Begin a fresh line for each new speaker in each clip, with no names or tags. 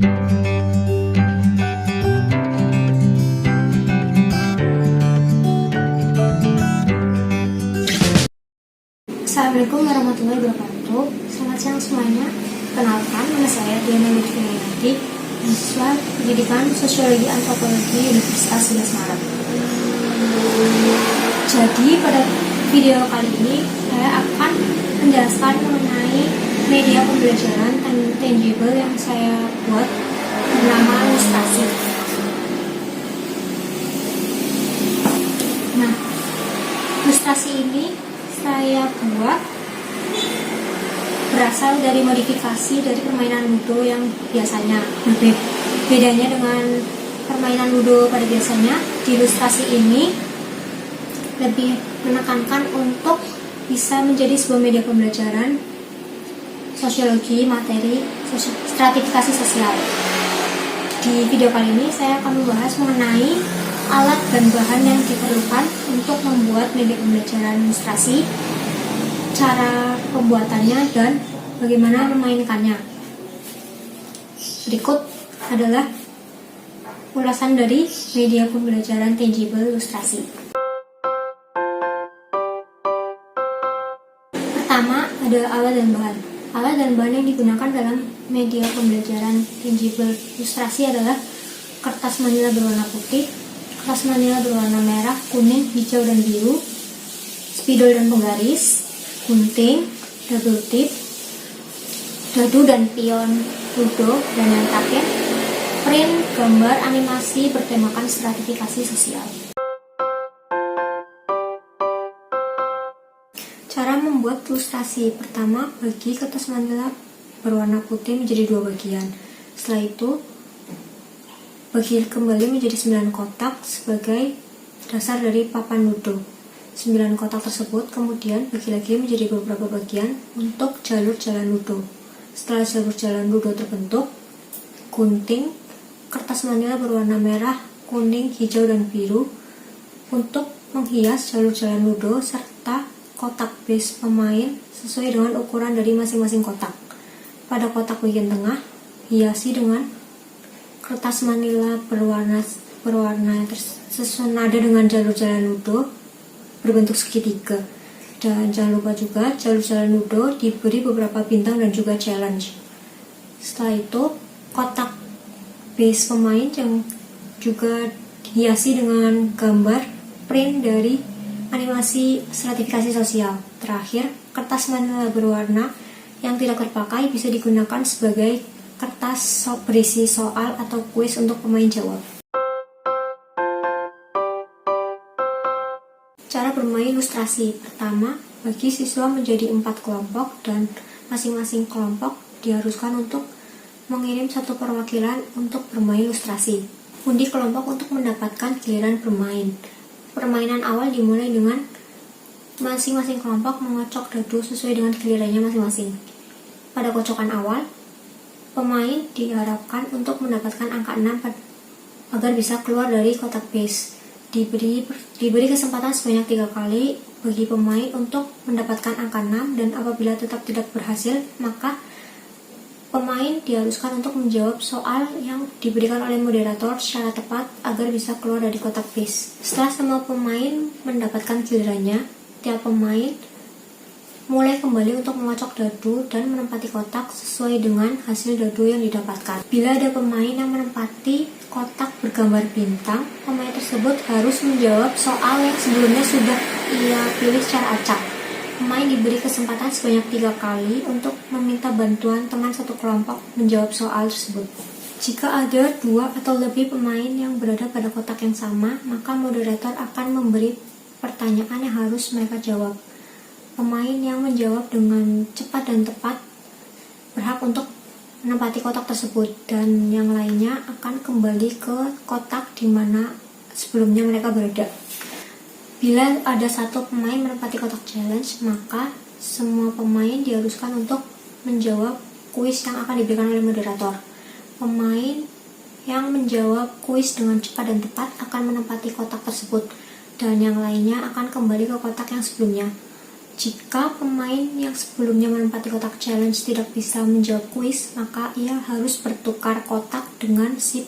Assalamualaikum warahmatullahi wabarakatuh. Selamat siang semuanya. Kenalkan, nama saya Diana Lutfi, mahasiswa Pendidikan Sosiologi Antropologi Universitas 11 Maret. Jadi pada video kali ini saya akan menjelaskan mengenai media pembelajaran tangible yang saya buat bernama ilustrasi. Nah, ilustrasi ini saya buat berasal dari modifikasi dari permainan ludo yang biasanya. Bedanya dengan permainan ludo pada biasanya, di ilustrasi ini lebih menekankan untuk bisa menjadi sebuah media pembelajaran sosiologi, materi, stratifikasi sosial. Di video kali ini saya akan membahas mengenai alat dan bahan yang diperlukan untuk membuat media pembelajaran ilustrasi, cara pembuatannya, dan bagaimana memainkannya. Berikut adalah ulasan dari media pembelajaran tangible ilustrasi. Pertama, ada alat dan bahan. Alat dan bahan yang digunakan dalam media pembelajaran tangible ilustrasi adalah kertas manila berwarna putih, kertas manila berwarna merah, kuning, hijau, dan biru, spidol dan penggaris, gunting, double tip, dadu dan pion ludo, dan yang terakhir, print, gambar, animasi bertemakan stratifikasi sosial. Cara membuat ilustrasi. Pertama, bagi kertas manila berwarna putih menjadi dua bagian. Setelah itu, bagi kembali menjadi 9 kotak sebagai dasar dari papan ludo. 9 kotak tersebut kemudian bagi lagi menjadi beberapa bagian untuk jalur jalan ludo. Setelah jalur jalan ludo terbentuk, gunting kertas manila berwarna merah, kuning, hijau, dan biru untuk menghias jalur jalan ludo serta kotak base pemain sesuai dengan ukuran dari masing-masing kotak. Pada kotak bagian tengah, hiasi dengan kertas manila berwarna sesenada dengan jalur jalan ludo berbentuk segitiga. Dan jangan lupa juga jalur jalan ludo diberi beberapa bintang dan juga challenge. Setelah itu, kotak base pemain yang juga hiasi dengan gambar print dari animasi stratifikasi sosial. Terakhir, kertas manila berwarna yang tidak terpakai bisa digunakan sebagai kertas berisi soal atau kuis untuk pemain jawab. Cara bermain ilustrasi. Pertama, bagi siswa menjadi 4 kelompok dan masing-masing kelompok diharuskan untuk mengirim satu perwakilan untuk bermain ilustrasi. Undi kelompok untuk mendapatkan giliran bermain. Permainan awal dimulai dengan masing-masing kelompok mengocok dadu sesuai dengan gilirannya masing-masing. Pada kocokan awal, pemain diharapkan untuk mendapatkan angka 6 agar bisa keluar dari kotak base. Diberi kesempatan sebanyak 3 kali bagi pemain untuk mendapatkan angka 6, dan apabila tetap tidak berhasil, maka pemain diharuskan untuk menjawab soal yang diberikan oleh moderator secara tepat agar bisa keluar dari kotak base. Setelah semua pemain mendapatkan gilirannya, tiap pemain mulai kembali untuk mengocok dadu dan menempati kotak sesuai dengan hasil dadu yang didapatkan. Bila ada pemain yang menempati kotak bergambar bintang, pemain tersebut harus menjawab soal yang sebelumnya sudah ia pilih secara acak. Pemain diberi kesempatan sebanyak 3 kali untuk meminta bantuan teman satu kelompok menjawab soal tersebut. Jika ada 2 atau lebih pemain yang berada pada kotak yang sama, maka moderator akan memberi pertanyaan yang harus mereka jawab. Pemain yang menjawab dengan cepat dan tepat berhak untuk menempati kotak tersebut, dan yang lainnya akan kembali ke kotak di mana sebelumnya mereka berada. Bila ada satu pemain menempati kotak challenge, maka semua pemain diharuskan untuk menjawab kuis yang akan diberikan oleh moderator. Pemain yang menjawab kuis dengan cepat dan tepat akan menempati kotak tersebut, dan yang lainnya akan kembali ke kotak yang sebelumnya. Jika pemain yang sebelumnya menempati kotak challenge tidak bisa menjawab kuis, maka ia harus bertukar kotak dengan si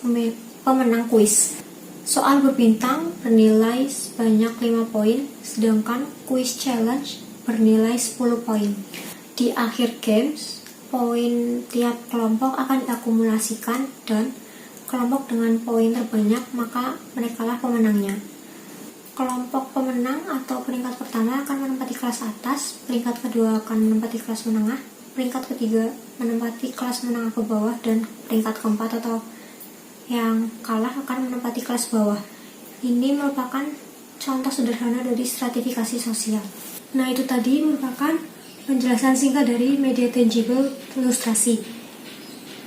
pemenang kuis. Soal berbintang bernilai sebanyak 5 poin, sedangkan kuis challenge bernilai 10 poin. Di akhir games, poin tiap kelompok akan diakumulasikan dan kelompok dengan poin terbanyak maka merekalah pemenangnya. Kelompok pemenang atau peringkat pertama akan menempati kelas atas, peringkat kedua akan menempati kelas menengah, peringkat ketiga menempati kelas menengah ke bawah, dan peringkat keempat atau yang kalah akan menempati kelas bawah. Ini merupakan contoh sederhana dari stratifikasi sosial. Nah, itu tadi merupakan penjelasan singkat dari media tangible ilustrasi.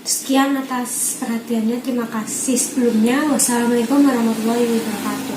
Sekian atas perhatiannya, terima kasih sebelumnya. Wassalamualaikum warahmatullahi wabarakatuh.